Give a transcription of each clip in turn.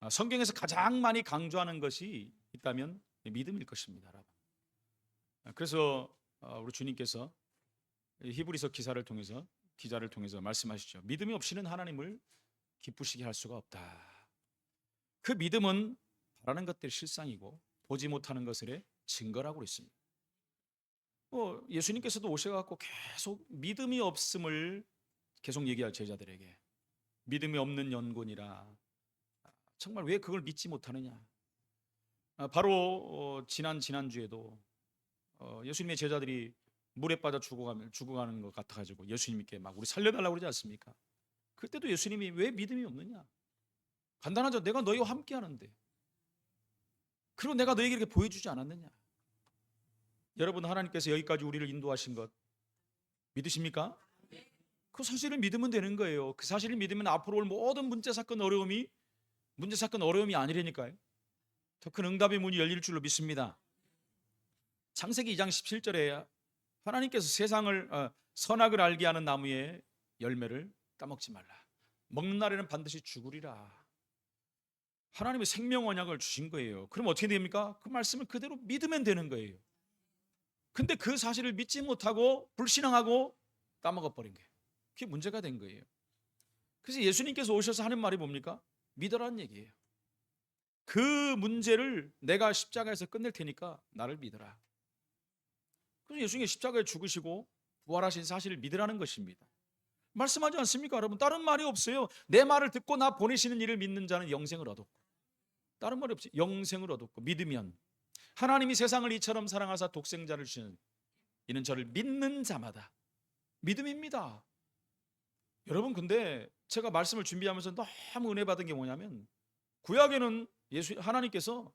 성경에서 가장 많이 강조하는 것이 있다면 믿음일 것입니다, 여러분. 그래서 우리 주님께서 히브리서 기자를 통해서 말씀하시죠. 믿음이 없이는 하나님을 기쁘시게 할 수가 없다. 그 믿음은 바라는 것들의 실상이고 보지 못하는 것들의 증거라고 있습니다. 예수님께서도 오셔갖고 계속 믿음이 없음을 계속 얘기할 제자들에게, 믿음이 없는 연곤이라, 정말 왜 그걸 믿지 못하느냐. 바로 지난주에도 예수님의 제자들이 물에 빠져 죽어가는 것 같아가지고 예수님께 막 우리 살려달라고 그러지 않습니까? 그때도 예수님이 왜 믿음이 없느냐. 간단하죠. 내가 너희와 함께 하는데, 그리고 내가 너에게 이렇게 보여주지 않았느냐. 여러분, 하나님께서 여기까지 우리를 인도하신 것 믿으십니까? 그 사실을 믿으면 되는 거예요. 그 사실을 믿으면 앞으로 올 모든 문제 사건 어려움이 아니라니까요. 더 큰 응답의 문이 열릴 줄로 믿습니다. 창세기 2장 17절에 하나님께서 세상을 선악을 알게 하는 나무의 열매를 따먹지 말라. 먹는 날에는 반드시 죽으리라. 하나님의 생명 언약을 주신 거예요. 그럼 어떻게 됩니까? 그 말씀을 그대로 믿으면 되는 거예요. 근데 그 사실을 믿지 못하고 불신앙하고 따먹어 버린 거예요. 그게 문제가 된 거예요. 그래서 예수님께서 오셔서 하는 말이 뭡니까? 믿어라는 얘기예요. 그 문제를 내가 십자가에서 끝낼 테니까 나를 믿어라. 그래서 예수님이 십자가에 죽으시고 부활하신 사실을 믿으라는 것입니다. 말씀하지 않습니까, 여러분? 다른 말이 없어요. 내 말을 듣고 나 보내시는 이를 믿는 자는 영생을 얻었고, 다른 말이 없어요. 영생을 얻었고, 믿으면 하나님이 세상을 이처럼 사랑하사 독생자를 주시는 이는 저를 믿는 자마다, 믿음입니다. 여러분, 근데 제가 말씀을 준비하면서 너무 은혜 받은 게 뭐냐면, 구약에는 하나님께서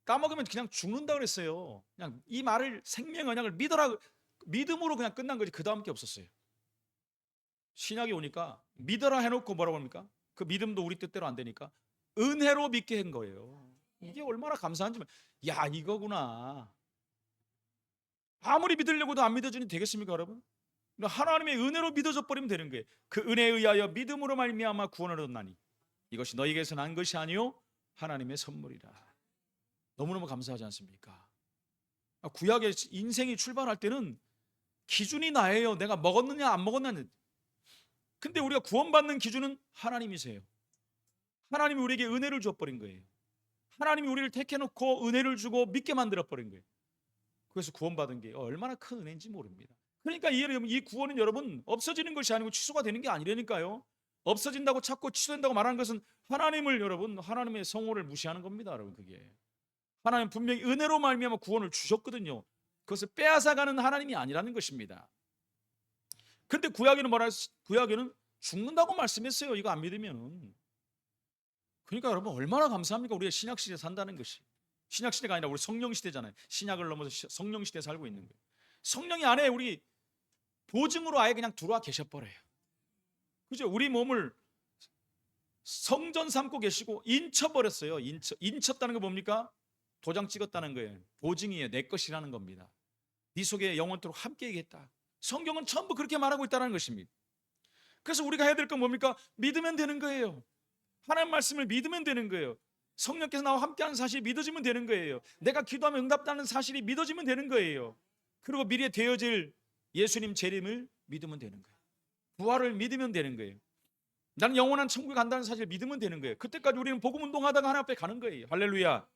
까먹으면 그냥 죽는다 그랬어요. 그냥 이 말을, 생명 언약을 믿어라, 믿음으로 그냥 끝난 거지. 그 다음 게 없었어요. 신약에 오니까 믿어라 해놓고 뭐라고 합니까? 그 믿음도 우리 뜻대로 안 되니까 은혜로 믿게 한 거예요. 이게 얼마나 감사한지. 야, 이거구나. 아무리 믿으려고도 안 믿어주니 되겠습니까, 여러분? 하나님의 은혜로 믿어져 버리면 되는 거예요. 그 은혜에 의하여 믿음으로 말미암아 구원을 얻었나니 이것이 너희에게서 난 것이 아니요 하나님의 선물이라. 너무너무 감사하지 않습니까? 구약의 인생이 출발할 때는 기준이 나예요. 내가 먹었느냐 안 먹었느냐. 근데 우리가 구원받는 기준은 하나님이세요. 하나님이 우리에게 은혜를 줘버린 거예요. 하나님이 우리를 택해놓고 은혜를 주고 믿게 만들어버린 거예요. 그래서 구원받은 게 얼마나 큰 은혜인지 모릅니다. 그러니까 이 구원은 여러분 없어지는 것이 아니고 취소가 되는 게 아니라니까요. 없어진다고 찾고 취소된다고 말하는 것은 하나님을, 여러분, 하나님의 성호를 무시하는 겁니다, 여러분. 그게 하나님 분명히 은혜로 말미암아 구원을 주셨거든요. 그것을 빼앗아가는 하나님이 아니라는 것입니다. 근데 구약에는 죽는다고 말씀했어요. 이거 안 믿으면은. 그러니까 여러분 얼마나 감사합니까? 우리가 신약시대에 산다는 것이. 신약시대가 아니라 우리 성령시대잖아요. 신약을 넘어서 성령시대에 살고 있는 거예요. 성령이 안에 우리 보증으로 아예 그냥 들어와 계셔버려요. 그죠? 우리 몸을 성전 삼고 계시고 인쳐버렸어요. 인쳤다는 거 뭡니까? 도장 찍었다는 거예요. 보증이에요. 내 것이라는 겁니다. 네 속에 영원토록 함께하겠다. 성경은 전부 그렇게 말하고 있다는 것입니다. 그래서 우리가 해야 될 건 뭡니까? 믿으면 되는 거예요. 하나님 말씀을 믿으면 되는 거예요. 성령께서 나와 함께하는 사실이 믿어지면 되는 거예요. 내가 기도하면 응답되는 사실이 믿어지면 되는 거예요. 그리고 미래에 되어질 예수님 재림을 믿으면 되는 거예요. 부활을 믿으면 되는 거예요. 나는 영원한 천국에 간다는 사실을 믿으면 되는 거예요. 그때까지 우리는 복음 운동하다가 하나님 앞에 가는 거예요. 할렐루야.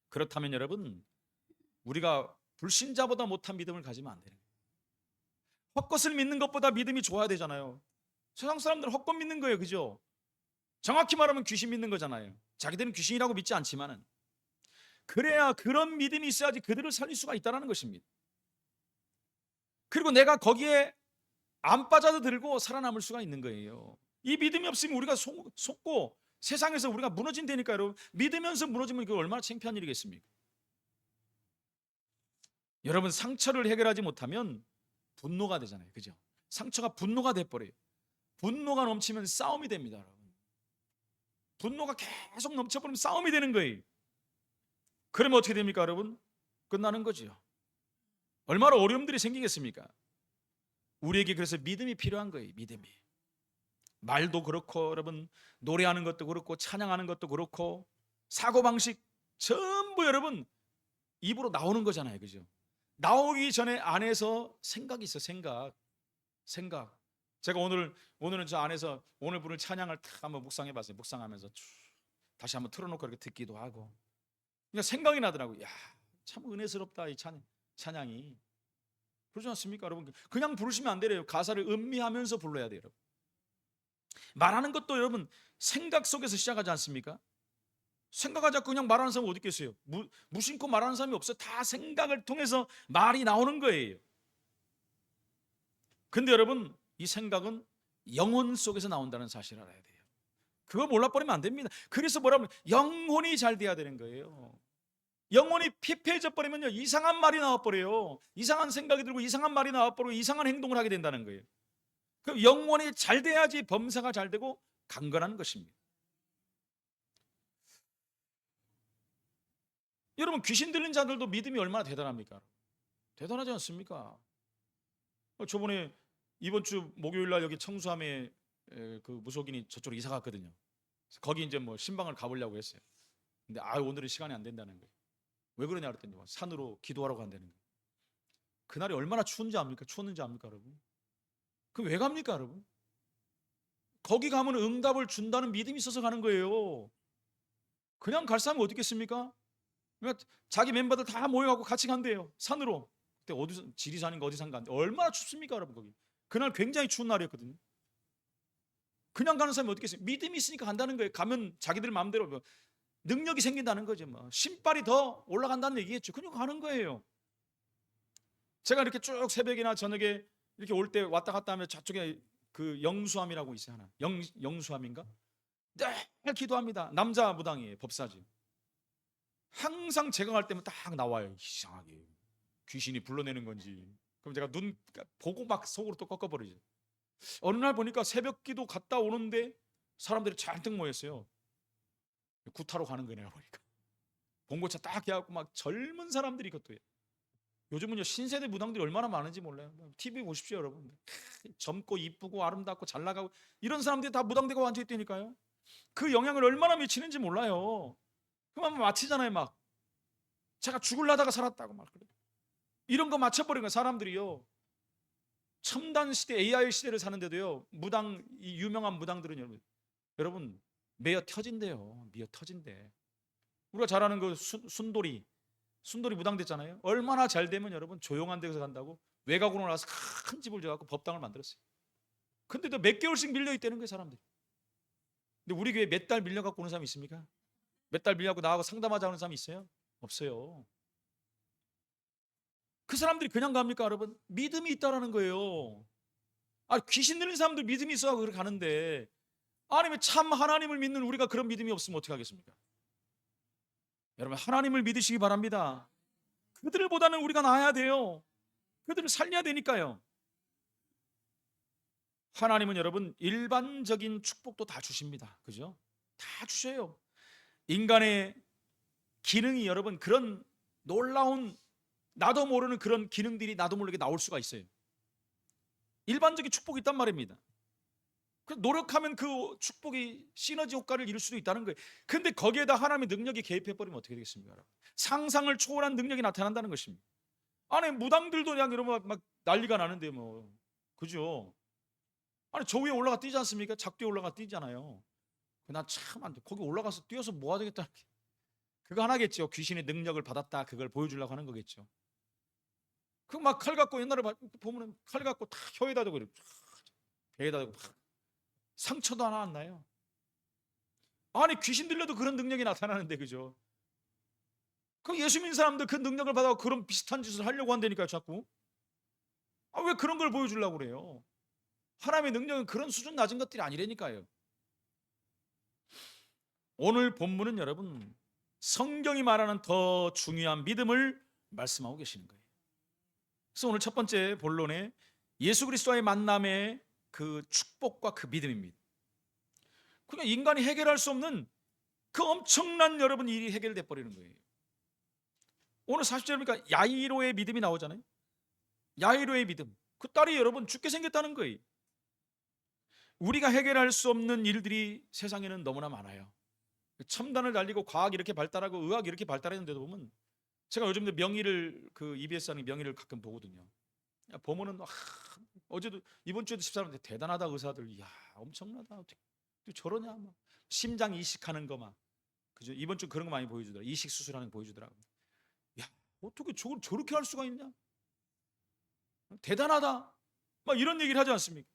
그렇다면 여러분, 우리가 불신자보다 못한 믿음을 가지면 안 되는 거예요. 헛것을 믿는 것보다 믿음이 좋아야 되잖아요. 세상 사람들은 헛것 믿는 거예요. 그죠? 정확히 말하면 귀신 믿는 거잖아요. 자기들은 귀신이라고 믿지 않지만은, 그래야 그런 믿음이 있어야지 그들을 살릴 수가 있다는 것입니다. 그리고 내가 거기에 안 빠져들고 살아남을 수가 있는 거예요. 이 믿음이 없으면 우리가 속고 세상에서 우리가 무너진다니까요. 여러분, 믿으면서 무너지면 그거 얼마나 창피한 일이겠습니까? 여러분, 상처를 해결하지 못하면 분노가 되잖아요. 그죠? 상처가 분노가 돼버려요. 분노가 넘치면 싸움이 됩니다, 여러분. 분노가 계속 넘쳐버리면 싸움이 되는 거예요. 그러면 어떻게 됩니까, 여러분? 끝나는 거죠. 얼마나 어려움들이 생기겠습니까? 우리에게 그래서 믿음이 필요한 거예요. 믿음이. 말도 그렇고 여러분 노래하는 것도 그렇고 찬양하는 것도 그렇고 사고방식 전부 여러분 입으로 나오는 거잖아요. 그죠? 나오기 전에 안에서 생각이 있어. 생각. 제가 오늘은 저 안에서 오늘 부를 찬양을 탁 한번 묵상해 봤어요. 묵상하면서 쭉 다시 한번 틀어놓고 이렇게 듣기도 하고. 그러니까 생각이 나더라고요. 야, 참 은혜스럽다 이 찬양이. 그러지 않습니까, 여러분? 그냥 부르시면 안 돼요. 가사를 음미하면서 불러야 돼요, 여러분. 말하는 것도 여러분 생각 속에서 시작하지 않습니까? 생각하지 않고 그냥 말하는 사람이 어디 있겠어요? 무심코 말하는 사람이 없어요. 다 생각을 통해서 말이 나오는 거예요. 근데 여러분 이 생각은 영혼 속에서 나온다는 사실을 알아야 돼요. 그걸 몰라버리면 안 됩니다. 그래서 뭐라면 영혼이 잘 돼야 되는 거예요. 영혼이 피폐해져 버리면요 이상한 말이 나와버려요. 이상한 생각이 들고 이상한 말이 나와버리고 이상한 행동을 하게 된다는 거예요. 그럼 영혼이 잘 돼야지 범사가 잘 되고 강건한 것입니다. 여러분 귀신 들린 자들도 믿음이 얼마나 대단합니까? 대단하지 않습니까? 저번에 이번 주 목요일 날 여기 청수함에 그 무속인이 저쪽으로 이사 갔거든요. 거기 이제 뭐 신방을 가보려고 했어요. 근데 오늘은 시간이 안 된다는 거예요. 왜 그러냐 그랬더니 산으로 기도하러 간다는 거예요. 그날이 얼마나 추운지 압니까 여러분? 그럼 왜 갑니까 여러분? 거기 가면 응답을 준다는 믿음이 있어서 가는 거예요. 그냥 갈 사람이 어디 있겠습니까? 그러니까 자기 멤버들 다 모여갖고 같이 간대요. 산으로. 그때 어디서 지리산인가 어디 산 간데 얼마나 춥습니까 여러분 거기. 그날 굉장히 추운 날이었거든요. 그냥 가는 사람이 어디 있겠어요? 믿음이 있으니까 간다는 거예요. 가면 자기들 마음대로 뭐 능력이 생긴다는 거죠. 뭐 신발이 더 올라간다는 얘기겠죠. 그냥 가는 거예요. 제가 이렇게 쭉 새벽이나 저녁에 이렇게 올 때 왔다 갔다 하면 저쪽에 그 영수함이라고 있어요 하나. 영수함인가? 늘 기도합니다. 남자 무당이에요. 법사지. 항상 제가 갈 때면 딱 나와요. 이상하게 귀신이 불러내는 건지. 그럼 제가 눈 보고 막 속으로 또 꺾어버리죠. 어느 날 보니까 새벽 기도 갔다 오는데 사람들이 잔뜩 모였어요. 구타로 가는 거네요 보니까. 봉고차 딱 해갖고 막 젊은 사람들이 그것도 해요. 요즘은요 신세대 무당들이 얼마나 많은지 몰라요. TV 보십시오 여러분. 젊고 이쁘고 아름답고 잘 나가고 이런 사람들이 다 무당되고 앉아있다니까요. 그 영향을 얼마나 미치는지 몰라요. 그만 마치잖아요 막. 제가 죽을라다가 살았다고 막 그래. 이런 거 맞춰버린 거예요 사람들이요. 첨단 시대 AI 시대를 사는데도요 무당 이 유명한 무당들은 여러분 매어 터진대요. 미어 터진대. 우리가 잘 아는 그 순돌이 무당 됐잖아요. 얼마나 잘 되면 여러분 조용한 데서 간다고 외곽으로 나와서 큰 집을 지어갖고 법당을 만들었어요. 근데도 몇 개월씩 밀려 있다는 거예요 사람들이. 근데 우리 교회 몇 달 밀려갖고 오는 사람이 있습니까? 몇 달 밀려갖고 나하고 상담하자 하는 사람이 있어요? 없어요. 그 사람들이 그냥 갑니까 여러분? 믿음이 있다라는 거예요. 귀신 들린 사람들 믿음이 있어서 그렇게 가는데 아니면 참 하나님을 믿는 우리가 그런 믿음이 없으면 어떻게 하겠습니까? 여러분 하나님을 믿으시기 바랍니다. 그들보다는 우리가 나아야 돼요. 그들을 살려야 되니까요. 하나님은 여러분 일반적인 축복도 다 주십니다. 그죠? 다 주셔요. 인간의 기능이 여러분 그런 놀라운 나도 모르는 그런 기능들이 나도 모르게 나올 수가 있어요. 일반적인 축복이 있단 말입니다. 노력하면 그 축복이 시너지 효과를 이룰 수도 있다는 거예요. 근데 거기에다 하나님의 능력이 개입해버리면 어떻게 되겠습니까? 상상을 초월한 능력이 나타난다는 것입니다. 아니 무당들도 그냥 이러면 막 난리가 나는데 뭐 그죠? 아니 저 위에 올라가 뛰지 않습니까? 작두에 올라가 뛰잖아요. 난 참 안 돼. 거기 올라가서 뛰어서 뭐 하겠다. 그거 하나겠죠. 귀신의 능력을 받았다. 그걸 보여주려고 하는 거겠죠. 그 막 칼 갖고 옛날에 보면 칼 갖고 다 혀에다 대고 배에다 대고 상처도 하나 안 나요. 아니 귀신 들려도 그런 능력이 나타나는데 그죠? 그 예수 믿는 사람들 그 능력을 받아 그런 비슷한 짓을 하려고 한다니까요 자꾸. 왜 그런 걸 보여주려고 그래요? 하나님의 능력은 그런 수준 낮은 것들이 아니라니까요. 오늘 본문은 여러분 성경이 말하는 더 중요한 믿음을 말씀하고 계시는 거예요. 그래서 오늘 첫 번째 본론에 예수 그리스도와의 만남의 그 축복과 그 믿음입니다. 그냥 인간이 해결할 수 없는 그 엄청난 여러분 일이 해결돼 버리는 거예요. 오늘 40절에 보니까 야이로의 믿음이 나오잖아요. 야이로의 믿음. 그 딸이 여러분 죽게 생겼다는 거예요. 우리가 해결할 수 없는 일들이 세상에는 너무나 많아요. 첨단을 달리고 과학이 이렇게 발달하고 의학이 이렇게 발달했는데도 보면, 제가 요즘도 명의를 EBS 하는 명의를 가끔 보거든요. 보면은 어제도 이번 주에도 14년 대단하다 의사들. 이야, 엄청나다. 어떻게 저러냐. 막 심장 이식하는 거 막. 그죠? 이번 주 그런 거 많이 보여주더라. 이식 수술하는 거 보여주더라고. 야, 어떻게 저걸 저렇게 할 수가 있냐? 대단하다. 막 이런 얘기를 하지 않습니까?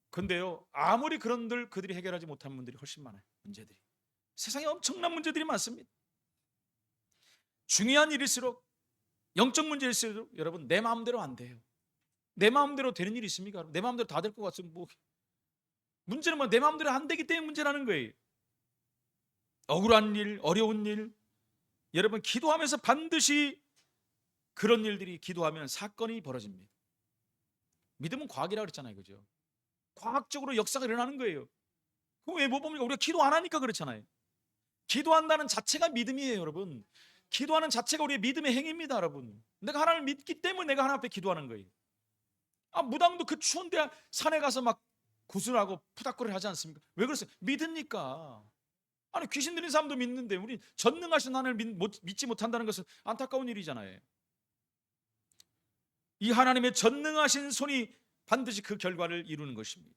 근데요, 아무리 그런들 그들이 해결하지 못한 문제들이 훨씬 많아요. 문제들이. 세상에 엄청난 문제들이 많습니다. 중요한 일일수록, 영적 문제일수록 여러분, 내 마음대로 안 돼요. 내 마음대로 되는 일이 있습니까? 내 마음대로 다 될 것 같으면 뭐, 문제는 뭐 내 마음대로 안 되기 때문에 문제라는 거예요. 억울한 일, 어려운 일, 여러분 기도하면서 반드시 그런 일들이, 기도하면 사건이 벌어집니다. 믿음은 과학이라고 그랬잖아요, 그죠? 과학적으로 역사가 일어나는 거예요. 그럼 왜 못 봅니까? 우리가 기도 안 하니까 그렇잖아요. 기도한다는 자체가 믿음이에요, 여러분. 기도하는 자체가 우리의 믿음의 행위입니다, 여러분. 내가 하나님을 믿기 때문에 내가 하나님 앞에 기도하는 거예요. 무당도 그 추운데 산에 가서 막 구슬하고 푸닥거리를 하지 않습니까? 왜 그러세요? 믿으니까. 아니, 귀신 들린 사람도 믿는데 우리 전능하신 하나님을 믿지 못한다는 것은 안타까운 일이잖아요. 이 하나님의 전능하신 손이 반드시 그 결과를 이루는 것입니다.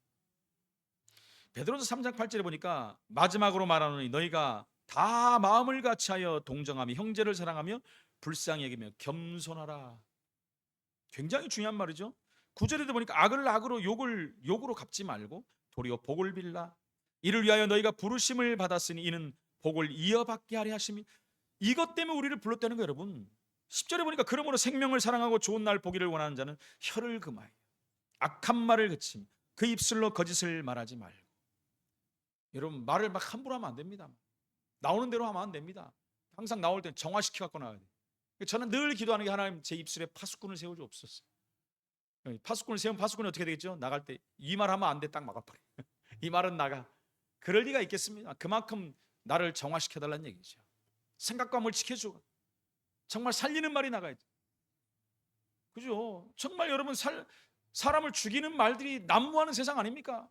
베드로서 3장 8절에 보니까 마지막으로 말하노니 너희가 다 마음을 같이하여 동정하며 형제를 사랑하며 불쌍히 여기며 겸손하라. 굉장히 중요한 말이죠. 9절에도 보니까 악을 악으로 욕으로 갚지 말고 도리어 복을 빌라. 이를 위하여 너희가 부르심을 받았으니 이는 복을 이어받게 하려 하심이. 이것 때문에 우리를 불렀다는 거예요, 여러분. 10절에 보니까 그러므로 생명을 사랑하고 좋은 날 보기를 원하는 자는 혀를 금하여 악한 말을 그치며 그 입술로 거짓을 말하지 말고. 여러분, 말을 막 함부로 하면 안 됩니다. 나오는 대로 하면 안 됩니다. 항상 나올 때 정화시켜 갖고 나와야 돼요. 저는 늘 기도하는 게, 하나님 제 입술에 파수꾼을 세워 주옵소서. 파수꾼을 세우면 파수꾼이 어떻게 되겠죠? 나갈 때 이 말 하면 안 돼, 딱 막아버려. 이 말은 나가. 그럴 리가 있겠습니까? 그만큼 나를 정화시켜 달라는 얘기죠. 생각과 마음을 지켜주고 정말 살리는 말이 나가야죠. 그죠? 정말 여러분, 사람을 죽이는 말들이 난무하는 세상 아닙니까?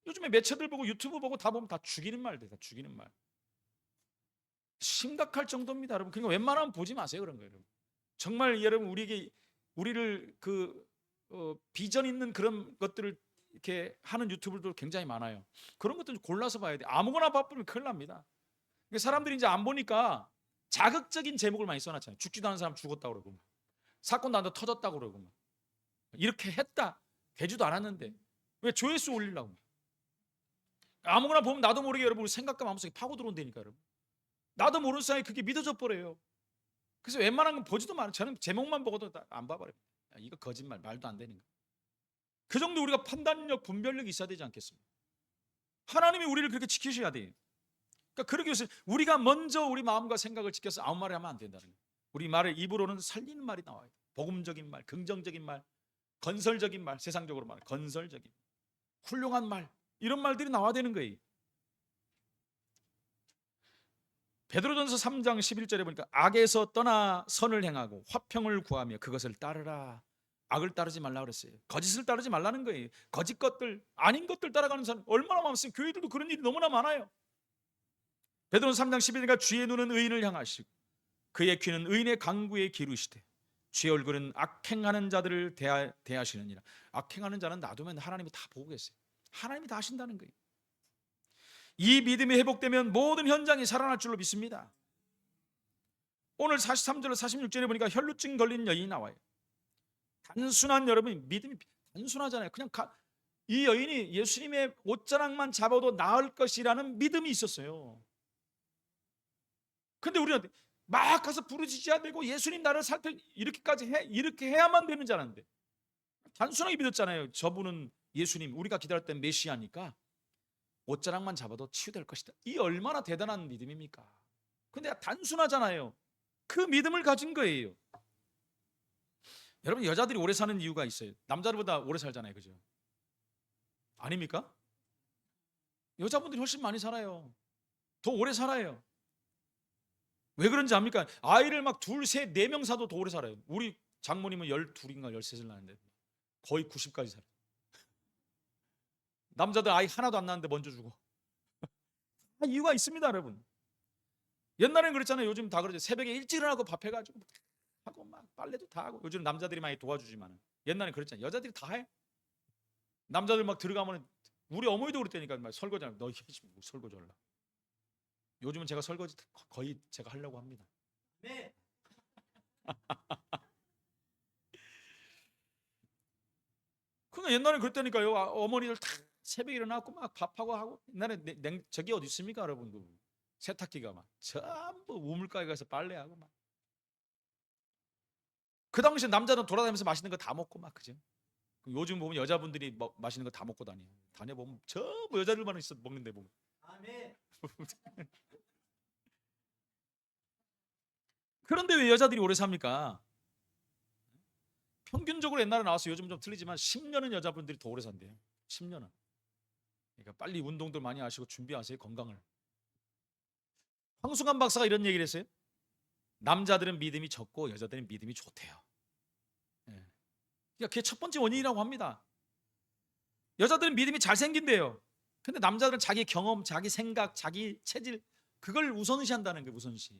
요즘에 매체들 보고 유튜브 보고 다 보면 다 죽이는 말들, 다 죽이는 말. 심각할 정도입니다, 여러분. 그러니까 웬만하면 보지 마세요, 그런 거예요. 정말 여러분, 우리를 비전 있는 그런 것들을 이렇게 하는 유튜브들도 굉장히 많아요. 그런 것들 골라서 봐야 돼. 아무거나 바쁘면 큰일 납니다. 그러니까 사람들이 이제 안 보니까 자극적인 제목을 많이 써놨잖아요. 죽지도 않은 사람 죽었다 그러고, 사건도 안 터졌다 그러고, 이렇게 했다, 되지도 않았는데 왜 조회수 올리려고. 아무거나 보면 나도 모르게 여러분, 우리 생각과 마음속에 파고 들어온다니까, 여러분. 나도 모르는 사이에 그게 믿어져 버려요. 그래서 웬만한 건 보지도 말아요. 저는 제목만 보고도 안 봐버려요. 이거 거짓말, 말도 안 되는 거. 그 정도 우리가 판단력, 분별력이 있어야 되지 않겠습니까? 하나님이 우리를 그렇게 지키셔야 돼요. 그러니까 그러기 위해서 우리가 먼저 우리 마음과 생각을 지켜서 아무 말을 하면 안 된다는 거예요. 우리 말을 입으로는 살리는 말이 나와야 돼요. 복음적인 말, 긍정적인 말, 건설적인 말, 세상적으로 말, 건설적인, 훌륭한 말, 이런 말들이 나와야 되는 거예요. 베드로전서 3장 11절에 보니까 악에서 떠나 선을 행하고 화평을 구하며 그것을 따르라. 악을 따르지 말라 그랬어요. 거짓을 따르지 말라는 거예요. 거짓 것들, 아닌 것들 따라가는 사람 얼마나 많습니까? 교회들도 그런 일이 너무나 많아요. 베드로전서 3장 11절에 주의 눈은 의인을 향하시고 그의 귀는 의인의 강구에 기르시되 주의 얼굴은 악행하는 자들을 대하시느니라. 악행하는 자는 놔두면 하나님이 다 보고 계세요. 하나님이 다 하신다는 거예요. 이 믿음이 회복되면 모든 현장이 살아날 줄로 믿습니다. 오늘 43절로 46절에 보니까 혈루증 걸린 여인이 나와요. 단순한, 여러분, 믿음이 단순하잖아요. 그냥 이 여인이 예수님의 옷자락만 잡아도 나을 것이라는 믿음이 있었어요. 근데 우리는 막 가서 부르짖어야 되고 예수님 나를 살펴, 이렇게 해야만 되는 줄 알았는데 단순하게 믿었잖아요. 저분은 예수님, 우리가 기다릴 땐 메시아니까 옷자락만 잡아도 치유될 것이다. 이 얼마나 대단한 믿음입니까? 근데 단순하잖아요. 그 믿음을 가진 거예요. 여러분, 여자들이 오래 사는 이유가 있어요. 남자들보다 오래 살잖아요, 그죠? 아닙니까? 여자분들이 훨씬 많이 살아요. 더 오래 살아요. 왜 그런지 압니까? 아이를 막 둘, 셋, 네 명 사도 더 오래 살아요. 우리 장모님은 12인가 13살 나는데 거의 90까지 살아요. 남자들 아이 하나도 안 낳았는데 먼저 주고. 이유가 있습니다, 여러분. 옛날에는 그랬잖아요. 요즘 다 그러죠. 새벽에 일찍 일어나고 밥 해가지고 하고 막 빨래도 다 하고. 요즘 남자들이 많이 도와주지만 옛날에 그랬잖아요. 여자들이 다 해. 남자들 막 들어가면 우리 어머니도 그랬다니까. 막 설거지하면 너 설거지 하려. 요즘은 제가 설거지 거의 제가 하려고 합니다. 네. 그러니까 옛날에 그랬다니까요. 어머니들 다 새벽에 일어나고 막 밥하고 하고. 옛날에 저기 어디 있습니까, 여러분들? 세탁기가 막 전부 우물가에 가서 빨래하고 막. 그 당시에 남자는 돌아다니면서 맛있는 거 다 먹고 막, 그죠? 요즘 보면 여자분들이 맛있는 거 다 먹고 다녀보면 전부 여자들만 있어 먹는데 보면. 아멘. 그런데 왜 여자들이 오래 삽니까? 평균적으로 옛날에 나와서 요즘 좀 틀리지만 10년은 여자분들이 더 오래 산대요. 10년은. 그러니까 빨리 운동들 많이 하시고 준비하세요, 건강을. 황수관 박사가 이런 얘기를 했어요. 남자들은 믿음이 적고 여자들은 믿음이 좋대요. 예. 그러니까 그게 첫 번째 원인이라고 합니다. 여자들은 믿음이 잘생긴대요. 근데 남자들은 자기 경험, 자기 생각, 자기 체질 그걸 우선시한다는 거예요. 우선시.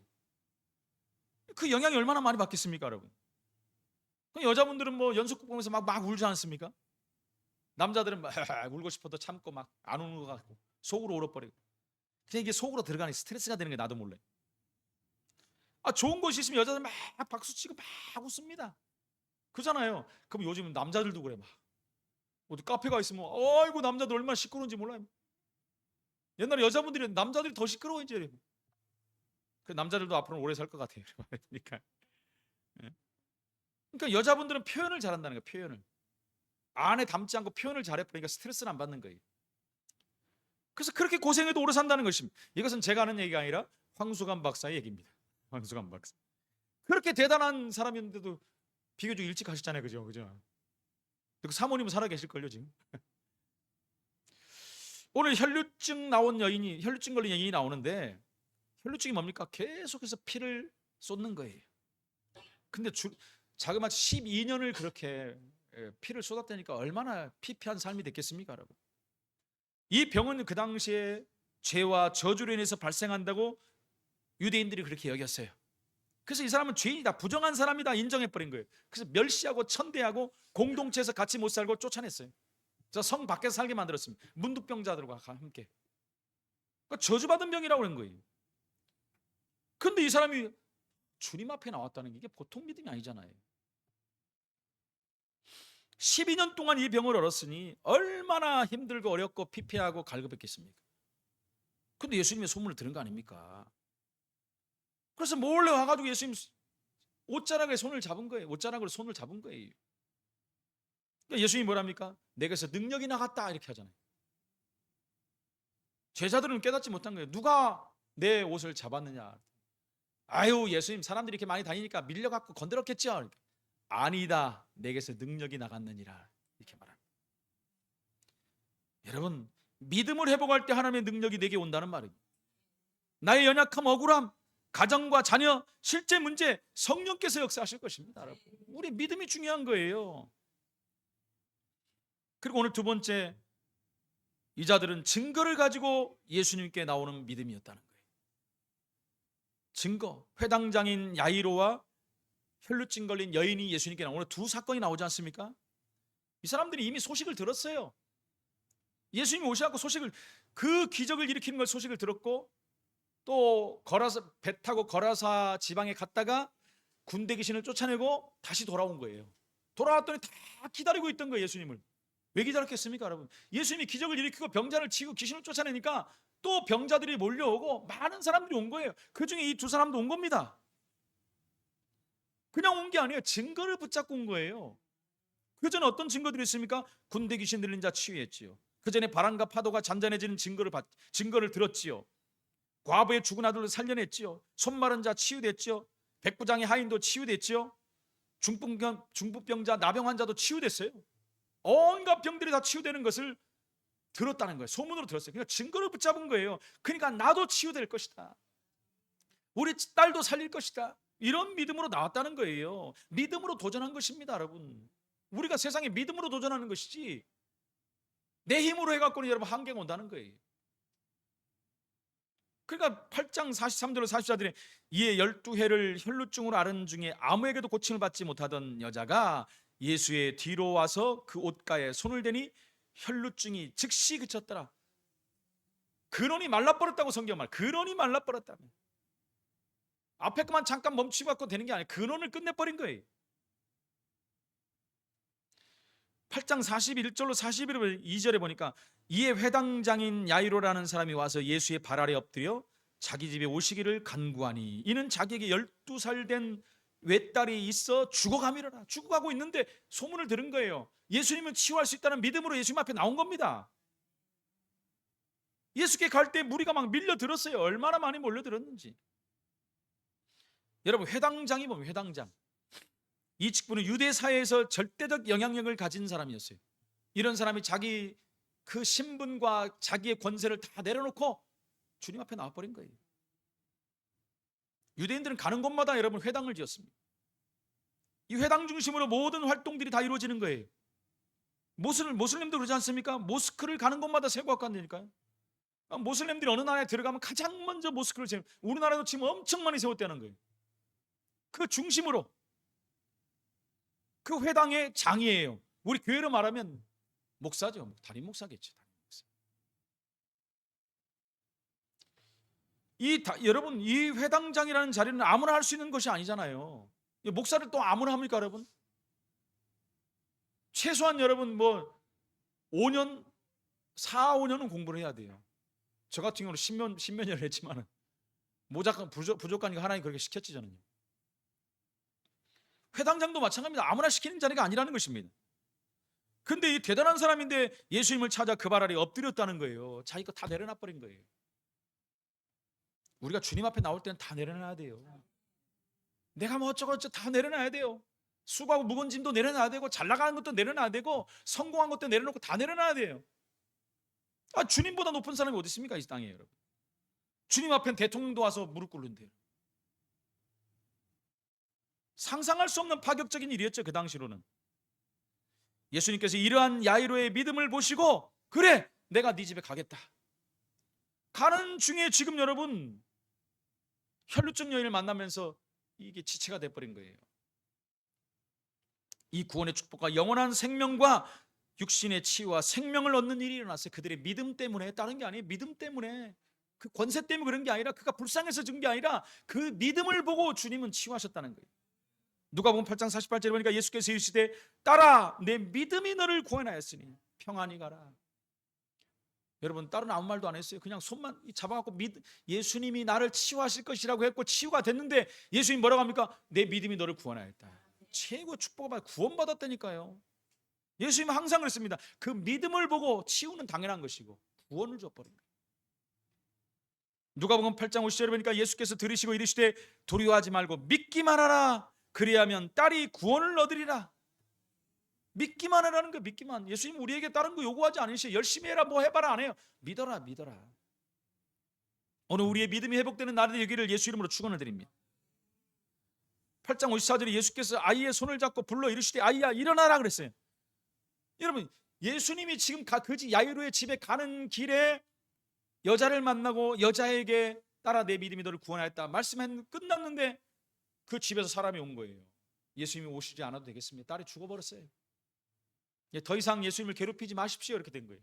그 영향이 얼마나 많이 받겠습니까, 여러분? 여자분들은 뭐 연속극 보면서 막 울지 않습니까? 남자들은 막 울고 싶어도 참고 막 안 우는 것 같고 속으로 울어버리고. 그냥 이게 속으로 들어가는 스트레스가 되는 게 나도 몰래. 좋은 것이 있으면 여자들 막 박수치고 막 웃습니다. 그잖아요. 그럼 요즘 남자들도 그래 막. 어디 카페가 있으면 아이고 남자들 얼마나 시끄러운지 몰라요. 옛날에 여자분들이 남자들이 더 시끄러워 이제. 그 남자들도 앞으로는 오래 살 것 같아요. 그러니까. 그러니까 여자분들은 표현을 잘한다는 거예요. 표현을. 안에 담지 않고 표현을 잘해버리니까 스트레스를 안 받는 거예요. 그래서 그렇게 고생해도 오래 산다는 것입니다. 이것은 제가 하는 얘기가 아니라 황수관 박사의 얘기입니다. 황수관 박사. 그렇게 대단한 사람이었는데도 비교적 일찍 하셨잖아요. 그죠? 그 사모님은 살아계실걸요 지금. 오늘 혈루증 걸린 여인이 나오는데 혈루증이 뭡니까? 계속해서 피를 쏟는 거예요. 근데 자그마치 12년을 그렇게 피를 쏟았다니까 얼마나 피폐한 삶이 됐겠습니까, 여러분? 이 병은 그 당시에 죄와 저주로 인해서 발생한다고 유대인들이 그렇게 여겼어요. 그래서 이 사람은 죄인이다, 부정한 사람이다 인정해버린 거예요. 그래서 멸시하고 천대하고 공동체에서 같이 못 살고 쫓아냈어요. 그래서 성 밖에서 살게 만들었습니다. 문둥병자들과 함께. 그러니까 저주받은 병이라고 그런 거예요. 근데 이 사람이 주님 앞에 나왔다는 게 이게 보통 믿음이 아니잖아요. 12년 동안 이 병을 앓았으니 얼마나 힘들고 어렵고 피폐하고 갈급했겠습니까? 근데 예수님의 소문을 들은 거 아닙니까? 그래서 몰래 와가지고 예수님 옷자락에 손을 잡은 거예요. 옷자락으로 손을 잡은 거예요. 그러니까 예수님이 뭐랍니까? 내게서 능력이 나갔다 이렇게 하잖아요. 제자들은 깨닫지 못한 거예요. 누가 내 옷을 잡았느냐? 아유 예수님 사람들이 이렇게 많이 다니니까 밀려갖고 건드렸겠죠. 아니다, 내게서 능력이 나갔느니라 이렇게 말합니다. 여러분 믿음을 회복할 때 하나님의 능력이 내게 온다는 말입니다. 나의 연약함, 억울함, 가정과 자녀, 실제 문제 성령께서 역사하실 것입니다. 여러분. 우리 믿음이 중요한 거예요. 그리고 오늘 두 번째, 이 자들은 증거를 가지고 예수님께 나오는 믿음이었다는 거예요. 증거, 회당장인 야이로와 혈루증 걸린 여인이 예수님께 나오는 오늘 두 사건이 나오지 않습니까? 이 사람들이 이미 소식을 들었어요. 예수님이 오셔서 그 기적을 일으키는 걸 소식을 들었고, 또 배 타고 거라사 지방에 갔다가 군대 귀신을 쫓아내고 다시 돌아온 거예요. 돌아왔더니 다 기다리고 있던 거예요. 예수님을. 왜 기다렸겠습니까, 여러분? 예수님이 기적을 일으키고 병자를 치고 귀신을 쫓아내니까 또 병자들이 몰려오고 많은 사람들이 온 거예요. 그 중에 이 두 사람도 온 겁니다. 그냥 온 게 아니에요. 증거를 붙잡고 온 거예요. 그 전에 어떤 증거들이 있습니까? 군대 귀신 들린 자 치유했지요. 그 전에 바람과 파도가 잔잔해지는 증거를 들었지요. 과부의 죽은 아들을 살려냈지요. 손 마른 자 치유됐지요. 백부장의 하인도 치유됐지요. 중풍병자 나병 환자도 치유됐어요. 온갖 병들이 다 치유되는 것을 들었다는 거예요. 소문으로 들었어요. 그러니까 증거를 붙잡은 거예요. 그러니까 나도 치유될 것이다. 우리 딸도 살릴 것이다. 이런 믿음으로 나왔다는 거예요. 믿음으로 도전한 것입니다, 여러분. 우리가 세상에 믿음으로 도전하는 것이지 내 힘으로 해갖고는 여러분 한계가 온다는 거예요. 그러니까 8장 43절로 44절에 이에 12해를 혈루증으로 앓은 중에 아무에게도 고침을 받지 못하던 여자가 예수의 뒤로 와서 그 옷가에 손을 대니 혈루증이 즉시 그쳤더라. 근원이 말라버렸다고 성경 말. 근원이 말라버렸다며. 앞에 것만 잠깐 멈추고 갖고 되는 게 아니에요. 근원을 끝내버린 거예요. 8장 41절로 42절에 보니까 이에 회당장인 야이로라는 사람이 와서 예수의 발 아래 엎드려 자기 집에 오시기를 간구하니 이는 자기에게 12살 된 외딸이 있어 죽어가미러라. 죽어가고 있는데 소문을 들은 거예요. 예수님은 치유할 수 있다는 믿음으로 예수님 앞에 나온 겁니다. 예수께 갈 때 무리가 막 밀려들었어요. 얼마나 많이 몰려들었는지. 여러분, 회당장이 뭡니까? 회당장. 이 직분은 유대 사회에서 절대적 영향력을 가진 사람이었어요. 이런 사람이 자기 그 신분과 자기의 권세를 다 내려놓고 주님 앞에 나와버린 거예요. 유대인들은 가는 곳마다 여러분 회당을 지었습니다. 이 회당 중심으로 모든 활동들이 다 이루어지는 거예요. 모슬림도 그러지 않습니까? 모스크를 가는 곳마다 세워갖고 간다니까요. 모슬림들이 어느 나라에 들어가면 가장 먼저 모스크를 세워. 우리나라도 지금 엄청 많이 세웠다는 거예요. 그 중심으로 그 회당의 장이에요. 우리 교회로 말하면 목사죠. 담임 목사겠죠. 여러분, 이 회당장이라는 자리는 아무나 할 수 있는 것이 아니잖아요. 목사를 또 아무나 합니까, 여러분? 최소한 여러분 5년, 4, 5년은 공부를 해야 돼요. 저 같은 경우는 10몇 년을 했지만은 부족하니까 하나님 그렇게 시켰지 저는요. 회당장도 마찬가지입니다. 아무나 시키는 자리가 아니라는 것입니다. 근데 이 대단한 사람인데 예수님을 찾아 그 발 아래 엎드렸다는 거예요. 자기 거 다 내려놔 버린 거예요. 우리가 주님 앞에 나올 때는 다 내려놔야 돼요. 내가 뭐 어쩌고저쩌고 다 내려놔야 돼요. 수고하고 무거운 짐도 내려놔야 되고 잘 나가는 것도 내려놔야 되고 성공한 것도 내려놓고 다 내려놔야 돼요. 주님보다 높은 사람이 어디 있습니까? 이 땅에 여러분. 주님 앞엔 대통령도 와서 무릎 꿇는데요. 상상할 수 없는 파격적인 일이었죠. 그 당시로는. 예수님께서 이러한 야이로의 믿음을 보시고 그래 내가 네 집에 가겠다. 가는 중에 지금 여러분 혈루증 여인을 만나면서 이게 지체가 돼버린 거예요. 이 구원의 축복과 영원한 생명과 육신의 치유와 생명을 얻는 일이 일어났어요. 그들의 믿음 때문에. 다른 게 아니에요. 믿음 때문에. 그 권세 때문에 그런 게 아니라 그가 불쌍해서 준 게 아니라 그 믿음을 보고 주님은 치유하셨다는 거예요. 누가복음 8장 48절에 보니까 예수께서 이르시되 딸아 내 믿음이 너를 구원하였으니 평안히 가라. 여러분 딸은 아무 말도 안 했어요. 그냥 손만 잡아갖고 예수님이 나를 치유하실 것이라고 했고 치유가 됐는데 예수님 뭐라고 합니까? 내 믿음이 너를 구원하였다. 최고 축복을 받아 구원받았다니까요. 예수님은 항상 그랬습니다. 그 믿음을 보고 치유는 당연한 것이고 구원을 줘버린 거예요. 누가복음 8장 50절에 보니까 예수께서 들으시고 이르시되 두려워하지 말고 믿기만 하라. 그리하면 딸이 구원을 얻으리라. 믿기만 하라는 거예요. 믿기만. 예수님 우리에게 다른 거 요구하지 않으시죠. 열심히 해라 뭐 해봐라 안 해요. 믿어라 믿어라. 오늘 우리의 믿음이 회복되는 날이 되기를 예수 이름으로 축원을 드립니다. 8장 54절에 예수께서 아이의 손을 잡고 불러 이르시되 아이야 일어나라 그랬어요. 여러분 예수님이 지금 그 야이로의 집에 가는 길에 여자를 만나고 여자에게 딸아 내 믿음이 너를 구원하였다 말씀은 끝났는데 그 집에서 사람이 온 거예요. 예수님이 오시지 않아도 되겠습니다. 딸이 죽어버렸어요. 더 이상 예수님을 괴롭히지 마십시오 이렇게 된 거예요.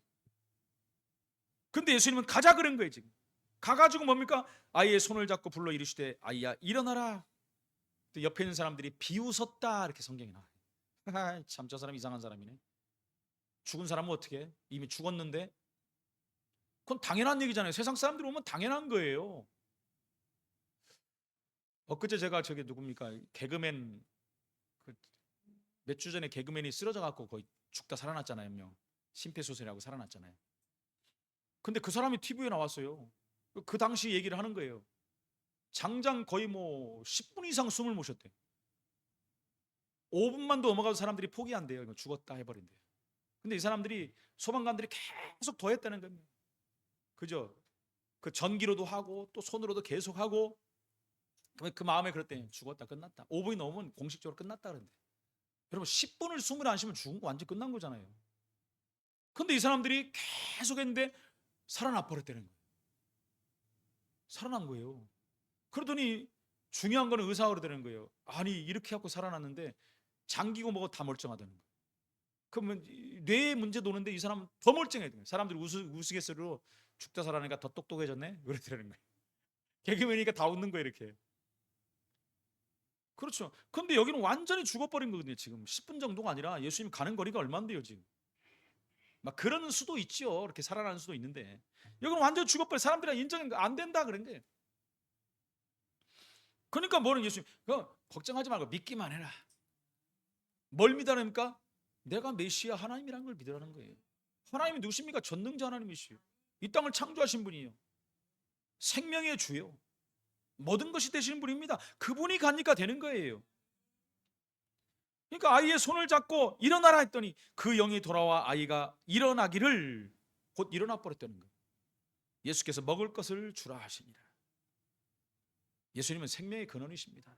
근데 예수님은 가자 그런 거예요. 지금 가가지고 뭡니까? 아이의 손을 잡고 불러 이르시되 아이야 일어나라. 또 옆에 있는 사람들이 비웃었다 이렇게 성경에 나와요. 참 저 사람 이상한 사람이네. 죽은 사람은 어떻게 해? 이미 죽었는데 그건 당연한 얘기잖아요. 세상 사람들 오면 당연한 거예요. 엊그제 제가 저기 누굽니까 개그맨 몇 주 전에 개그맨이 쓰러져 갖고 거의 죽다 살아났잖아요. 한 명 심폐소생하고 살아났잖아요. 근데 그 사람이 TV에 나왔어요. 그 당시 얘기를 하는 거예요. 장장 거의 10분 이상 숨을 못 쉬었대. 5분만도 넘어가도 사람들이 포기한대요. 이거 죽었다 해버린대요. 근데 이 사람들이 소방관들이 계속 더 했다는 겁니다. 그죠? 그 전기로도 하고 또 손으로도 계속 하고 그 마음에 그랬대. 죽었다 끝났다. 5분이 넘으면 공식적으로 끝났다 그런데. 여러분 10분을 숨을 안 쉬면 죽은 거 완전 끝난 거잖아요. 근데 이 사람들이 계속 했는데 살아나 버렸다는 거예요. 살아난 거예요. 그러더니 중요한 거는 의사가 그러다는 거예요. 아니 이렇게 하고 살아났는데 장기고 뭐고 다 멀쩡하다는 거예요. 그러면 뇌에 문제 도는데 이 사람은 더 멀쩡해야 돼요. 사람들이 우스갯소리로 죽다 살아나니까 더 똑똑해졌네 그러더라는 거예요. 개그맨이니까 다 웃는 거예요 이렇게. 그렇죠. 근데 여기는 완전히 죽어버린 거거든요. 지금 10분 정도가 아니라 예수님 가는 거리가 얼마인데요 지금. 막 그런 수도 있죠. 이렇게 살아나는 수도 있는데 여기는 완전히 죽어버려. 사람들이 인정이 안 된다 그런 거예요. 그러니까 뭐는 예수님 걱정하지 말고 믿기만 해라. 뭘 믿으라니까? 내가 메시아 하나님이라는 걸 믿으라는 거예요. 하나님이 누구십니까? 전능자 하나님이시요. 이 땅을 창조하신 분이에요. 생명의 주요. 모든 것이 되시는 분입니다. 그분이 가니까 되는 거예요. 그러니까 아이의 손을 잡고 일어나라 했더니 그 영이 돌아와 아이가 일어나기를 곧 일어나 버렸다는 거예요. 예수께서 먹을 것을 주라 하시니라. 예수님은 생명의 근원이십니다.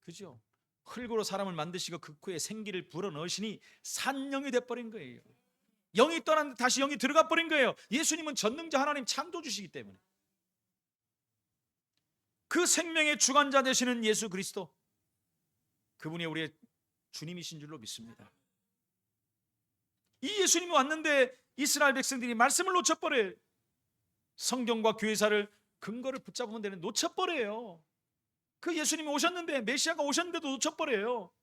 그죠? 흙으로 사람을 만드시고 그 코에 생기를 불어넣으시니 산영이 돼버린 거예요. 영이 떠났는데 다시 영이 들어가 버린 거예요. 예수님은 전능자 하나님 창조주시기 때문에. 그 생명의 주관자 되시는 예수 그리스도, 그분이 우리의 주님이신 줄로 믿습니다. 이 예수님이 왔는데 이스라엘 백성들이 말씀을 놓쳐버려요. 성경과 교회사를 근거를 붙잡으면 되는 놓쳐버려요. 그 예수님이 오셨는데, 메시아가 오셨는데도 놓쳐버려요.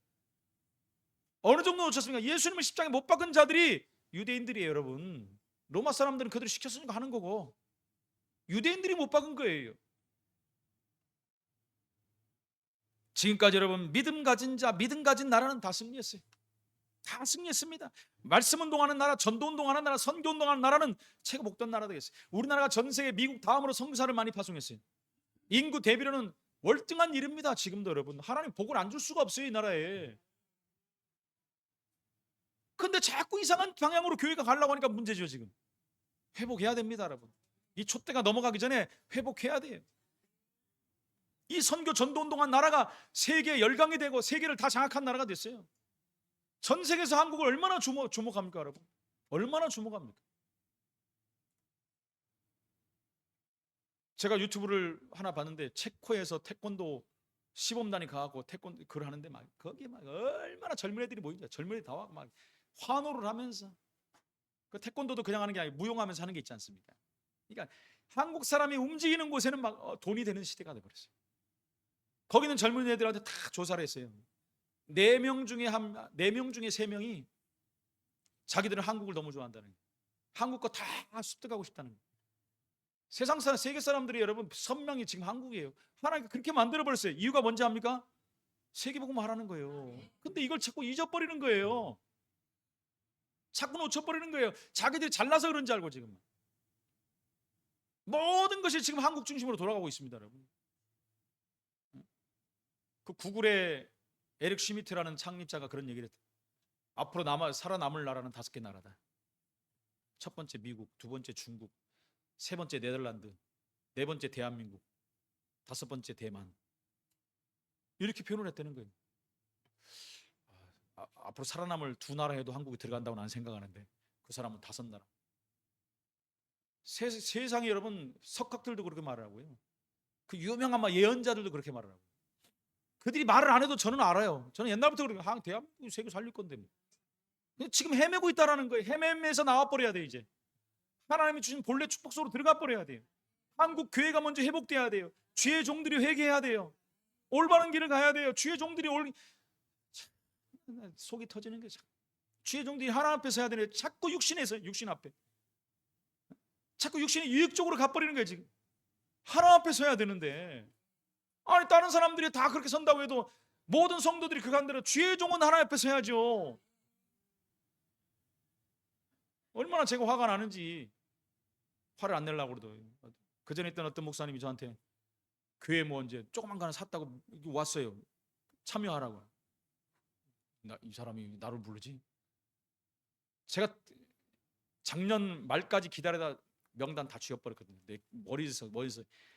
어느 정도 놓쳤습니까? 예수님을 십자가에 못 박은 자들이 유대인들이에요. 여러분, 로마 사람들은 그들이 시켰으니까 하는 거고 유대인들이 못 박은 거예요. 지금까지 여러분 믿음 가진 자, 믿음 가진 나라는 다 승리했어요. 다 승리했습니다. 말씀 운동하는 나라, 전도 운동하는 나라, 선교 운동하는 나라는 최고 복된 나라 되겠어요. 우리나라가 전 세계 미국 다음으로 선교사를 많이 파송했어요. 인구 대비로는 월등한 일입니다. 지금도 여러분 하나님 복을 안 줄 수가 없어요 이 나라에. 근데 자꾸 이상한 방향으로 교회가 가려고 하니까 문제죠. 지금 회복해야 됩니다 여러분. 이 촛대가 넘어가기 전에 회복해야 돼요. 이 선교 전도 운동한 나라가 세계 열강이 되고 세계를 다 장악한 나라가 됐어요. 전 세계에서 한국을 얼마나 주목합니까 여러분? 얼마나 주목합니까? 제가 유튜브를 하나 봤는데 체코에서 태권도 시범단이 가고 태권도 그걸 하는데 막 거기에 막 얼마나 젊은 애들이 모인다. 젊은 애들이 다 와 막 환호를 하면서. 그 태권도도 그냥 하는 게 아니고 무용하면서 하는 게 있지 않습니까? 그러니까 한국 사람이 움직이는 곳에는 막 돈이 되는 시대가 돼 버렸어요. 거기는 젊은 애들한테 다 조사를 했어요. 4명 중에 3명이 자기들은 한국을 너무 좋아한다는 거예요. 한국 거 다 습득하고 싶다는 거예요. 세상 사람, 세계 사람들이 여러분 선명히 지금 한국이에요. 하나님이 그렇게 만들어 버렸어요. 이유가 뭔지 압니까? 세계복음 하라는 거예요. 근데 이걸 자꾸 잊어버리는 거예요. 자꾸 놓쳐버리는 거예요. 자기들이 잘나서 그런 줄 알고 지금 모든 것이 지금 한국 중심으로 돌아가고 있습니다, 여러분. 그 구글의 에릭 슈미트라는 창립자가 그런 얘기를 했대요. 앞으로 살아남을 나라는 5개 나라다. 첫 번째 미국, 두 번째 중국, 세 번째 네덜란드, 네 번째 대한민국, 5번째 대만. 이렇게 표현을 했다는 거예요. 앞으로 살아남을 2나라 해도 한국이 들어간다고 나는 생각하는데 그 사람은 5나라. 세상에 여러분 석학들도 그렇게 말하고요. 그 유명한 예언자들도 그렇게 말하고. 그들이 말을 안 해도 저는 알아요. 저는 옛날부터 그렇게 대한민국 세계 살릴 건데. 지금 헤매고 있다라는 거예요. 헤매면서 나와버려야 돼요. 이제 하나님이 주신 본래 축복 속으로 들어가 버려야 돼요. 한국 교회가 먼저 회복돼야 돼요. 주의 종들이 회개해야 돼요. 올바른 길을 가야 돼요. 주의 종들이 속이 터지는 게 주의 종들이 하나님 앞에 서야 되는데 자꾸 육신 앞에 자꾸 육신이 유익적으로 가버리는 거예요. 지금 하나님 앞에 서야 되는데, 아니 다른 사람들이 다 그렇게 선다고 해도 모든 성도들이 그간대로 주의 종은 하나님 앞에 서야죠. 얼마나 제가 화가 나는지 화를 안 내려고 그러더라고요. 그 전에 있던 어떤 목사님이 저한테 교회 이제 조그만 거 하나 샀다고 왔어요. 참여하라고. 이 사람이 나를 부르지? 제가 작년 말까지 기다리다 명단 다 지워버렸거든요. 내 머리에서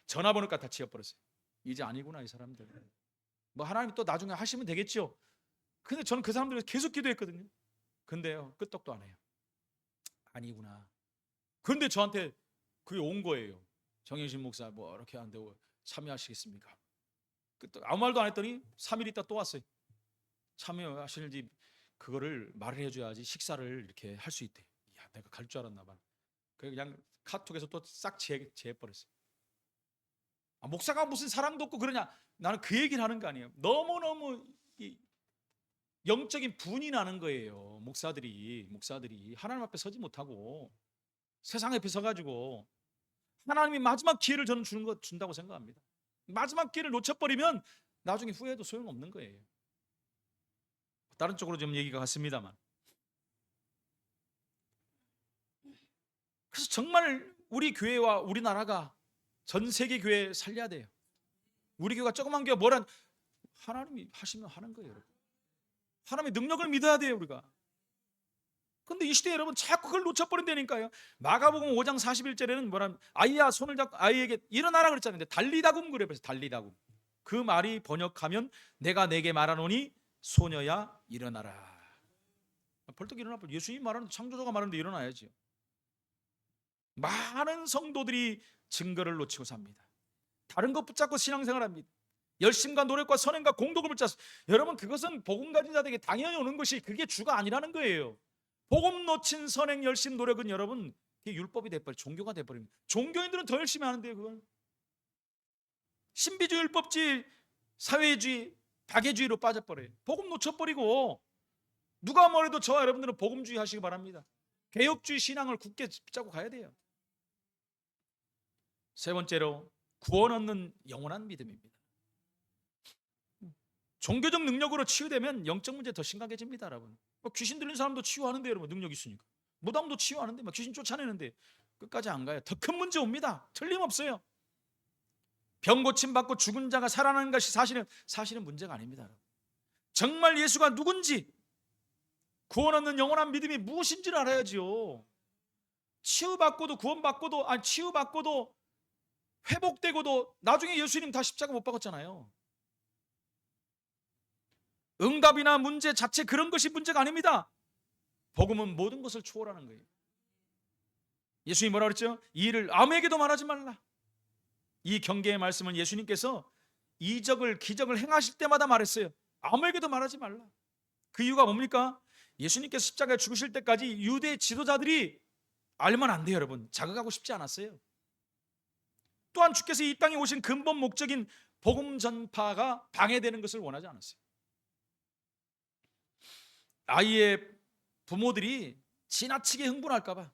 전화번호까지 다 지워버렸어요. 이제 아니구나 이 사람들. 하나님이 또 나중에 하시면 되겠죠. 근데 저는 그 사람들을 계속 기도했거든요. 근데요 끄떡도 안 해요. 아니구나. 그런데 저한테 그게 온 거예요. 정영신 목사 뭐 이렇게 하는데 참여하시겠습니까? 아무 말도 안 했더니 3일 있다 또 왔어요. 참여하시는지 그거를 말을 해줘야지 식사를 이렇게 할 수 있대. 야, 내가 갈 줄 알았나 봐. 그냥 카톡에서 또 싹 제해버렸어요. 목사가 무슨 사랑도 없고 그러냐? 나는 그 얘기를 하는 거 아니에요. 너무너무 영적인 분이 나는 거예요. 목사들이 하나님 앞에 서지 못하고 세상 앞에 서가지고 하나님이 마지막 기회를 저는 준다고 생각합니다. 마지막 기회를 놓쳐버리면 나중에 후회해도 소용없는 거예요. 다른 쪽으로 좀 얘기가 갔습니다만, 그래서 정말 우리 교회와 우리나라가 전 세계 교회 살려야 돼요. 우리 교회가 조그만 교회 뭐란 하나님이 하시면 하는 거예요, 여러분. 하나님의 능력을 믿어야 돼요, 우리가. 근데 이 시대에 여러분 자꾸 그걸 놓쳐버린다니까요. 마가복음 5장 41절에는 뭐란 아이야 손을 잡고 아이에게 일어나라 그랬잖아요. 근데 달리다굼 그래. 그래서 달리다굼. 그 말이 번역하면 내가 내게 말하노니 소녀야 일어나라. 벌떡 일어나. 예수님 말하는 창조주가 말하는데 일어나야지요. 많은 성도들이 증거를 놓치고 삽니다. 다른 것 붙잡고 신앙생활합니다. 열심과 노력과 선행과 공덕을 붙잡고. 여러분 그것은 복음 가진 자들에게 당연히 오는 것이 그게 주가 아니라는 거예요. 복음 놓친 선행 열심 노력은 여러분 그게 율법이 돼버려 종교가 돼버립니다. 종교인들은 더 열심히 하는데요. 그걸 신비주의 율법주의 사회주의 박애주의로 빠져버려요. 복음 놓쳐버리고 누가 뭐래도 저와 여러분들은 복음주의 하시기 바랍니다. 개혁주의 신앙을 굳게 붙잡고 가야 돼요. 세 번째로 구원 얻는 영원한 믿음입니다. 종교적 능력으로 치유되면 영적 문제 더 심각해집니다, 여러분. 귀신 들린 사람도 치유하는데 여러분 능력 있으니까. 무당도 치유하는데 막 귀신 쫓아내는데 끝까지 안 가요. 더 큰 문제 옵니다. 틀림없어요. 병 고침 받고 죽은 자가 살아나는 것이 사실은 문제가 아닙니다, 여러분. 정말 예수가 누군지 구원 얻는 영원한 믿음이 무엇인지를 알아야지요. 치유받고도 구원받고도 치유받고도 회복되고도 나중에 예수님 다 십자가 못 박았잖아요. 응답이나 문제 자체 그런 것이 문제가 아닙니다. 복음은 모든 것을 초월하는 거예요. 예수님이 뭐라 그랬죠? 이 일을 아무에게도 말하지 말라. 이 경계의 말씀은 예수님께서 이적을 기적을 행하실 때마다 말했어요. 아무에게도 말하지 말라. 그 이유가 뭡니까? 예수님께서 십자가에 죽으실 때까지 유대 지도자들이 알면 안 돼요, 여러분. 자극하고 싶지 않았어요. 또한 주께서 이 땅에 오신 근본 목적인 복음 전파가 방해되는 것을 원하지 않았어요. 아이의 부모들이 지나치게 흥분할까 봐,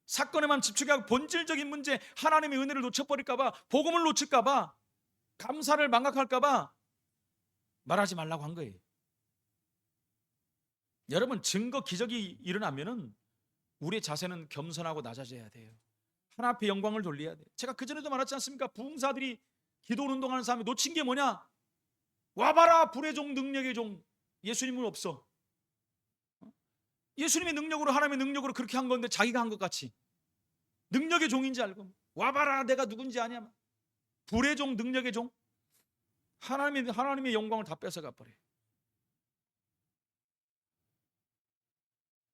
사건에만 집중하고 본질적인 문제 하나님의 은혜를 놓쳐버릴까 봐, 복음을 놓칠까 봐, 감사를 망각할까 봐 말하지 말라고 한 거예요. 여러분 증거 기적이 일어나면은 우리의 자세는 겸손하고 낮아져야 돼요. 하나 앞에 영광을 돌려야 돼요. 제가 그전에도 말했지 않습니까? 부흥사들이 기도 운동하는 사람이 놓친 게 뭐냐? 와봐라 불의 종 능력의 종. 예수님은 없어. 예수님의 능력으로 하나님의 능력으로 그렇게 한 건데 자기가 한 것 같이 능력의 종인지 알고 와봐라 내가 누군지 아냐. 불의 종 능력의 종. 하나님의 영광을 다 뺏어가 버려요.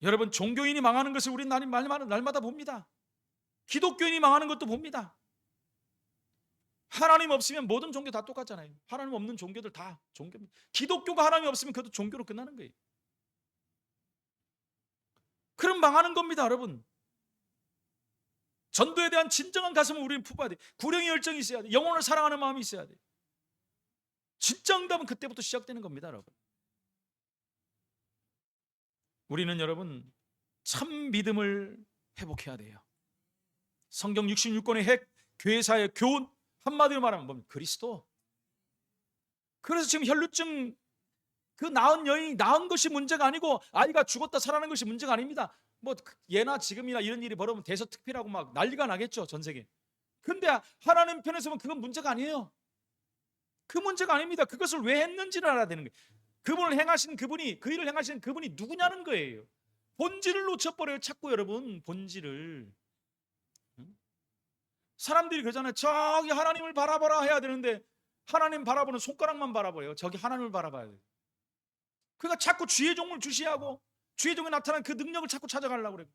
여러분 종교인이 망하는 것을 우리는 날마다 봅니다. 기독교인이 망하는 것도 봅니다. 하나님 없으면 모든 종교 다 똑같잖아요. 하나님 없는 종교들 다 종교입니다. 기독교가 하나님 없으면 그것도 종교로 끝나는 거예요. 그럼 망하는 겁니다, 여러분. 전도에 대한 진정한 가슴을 우리는 품어야 돼. 구령의 열정이 있어야 돼. 영혼을 사랑하는 마음이 있어야 돼. 진짜 응답은 그때부터 시작되는 겁니다, 여러분. 우리는 여러분 참 믿음을 회복해야 돼요. 성경 66권의 핵 교회사의 교훈 한마디로 말하면 뭡니까? 그리스도. 그래서 지금 혈루증 그 낳은 여인이 낳은 것이 문제가 아니고 아이가 죽었다 살아난 것이 문제가 아닙니다. 뭐 예나 지금이나 이런 일이 벌어지면 대서특필하고 막 난리가 나겠죠, 전 세계. 근데 하나님 편에서 보면 그건 문제가 아니에요. 그 문제가 아닙니다. 그것을 왜 했는지를 알아야 되는 거예요. 그분을 행하신 그분이, 그 일을 행하신 그분이 누구냐는 거예요. 본질을 놓쳐버려요, 자꾸 여러분. 본질을. 사람들이 그러잖아요. 저기 하나님을 바라보라 해야 되는데 하나님 바라보는 손가락만 바라봐요. 저기 하나님을 바라봐야 돼요. 그러니까 자꾸 주의 종을 주시하고 주의 종에 나타난 그 능력을 자꾸 찾아가려고 그래요.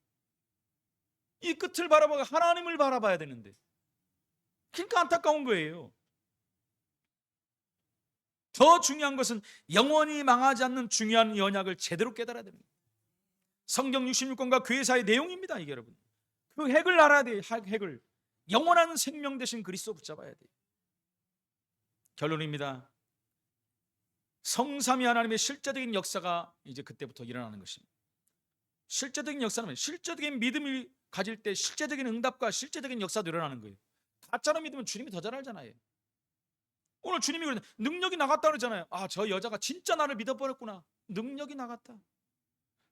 이 끝을 바라보고 하나님을 바라봐야 되는데, 그러니까 안타까운 거예요. 더 중요한 것은 영원히 망하지 않는 중요한 언약을 제대로 깨달아야 됩니다. 성경 66권과 교회사의 내용입니다. 이게 여러분, 그 핵을 알아야 돼요. 핵을, 영원한 생명 대신 그리스도 붙잡아야 돼요. 결론입니다. 성삼위 하나님의 실제적인 역사가 이제 그때부터 일어나는 것입니다. 실제적인 역사는 실제적인 믿음을 가질 때 실제적인 응답과 실제적인 역사도 일어나는 거예요. 가짜로 믿으면 주님이 더 잘 알잖아요. 오늘 주님이 그러잖아요. 능력이 나갔다 그러잖아요. 아, 저 여자가 진짜 나를 믿어버렸구나. 능력이 나갔다.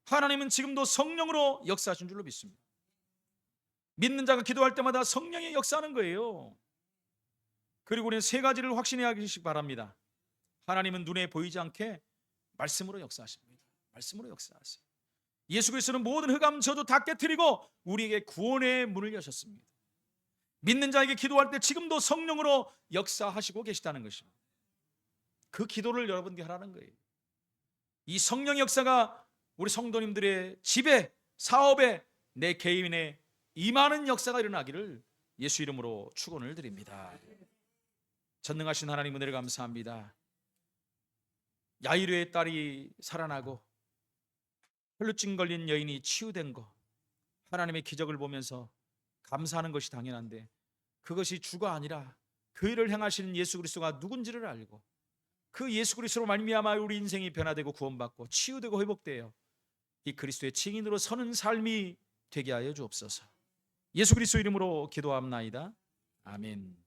하나님은 지금도 성령으로 역사하신 줄로 믿습니다. 믿는 자가 기도할 때마다 성령이 역사하는 거예요. 그리고 우리는 세 가지를 확신해야 하시기 바랍니다. 하나님은 눈에 보이지 않게 말씀으로 역사하십니다. 말씀으로 역사하세요. 예수 그리스도는 모든 흑암 저주 다 깨트리고 우리에게 구원의 문을 여셨습니다. 믿는 자에게 기도할 때 지금도 성령으로 역사하시고 계시다는 것입니다. 그 기도를 여러분께 하라는 거예요. 이 성령 역사가 우리 성도님들의 집에, 사업에, 내 개인의 임하는 역사가 일어나기를 예수 이름으로 축원을 드립니다. 전능하신 하나님 은혜를 감사합니다. 야이로의 딸이 살아나고 혈루증 걸린 여인이 치유된 거, 하나님의 기적을 보면서 감사하는 것이 당연한데, 그것이 주가 아니라 그 일을 행하시는 예수 그리스도가 누군지를 알고 그 예수 그리스도로 말미암아 우리 인생이 변화되고 구원받고 치유되고 회복되어 이 그리스도의 증인으로 서는 삶이 되게 하여 주옵소서. 예수 그리스도 이름으로 기도합나이다. 아멘.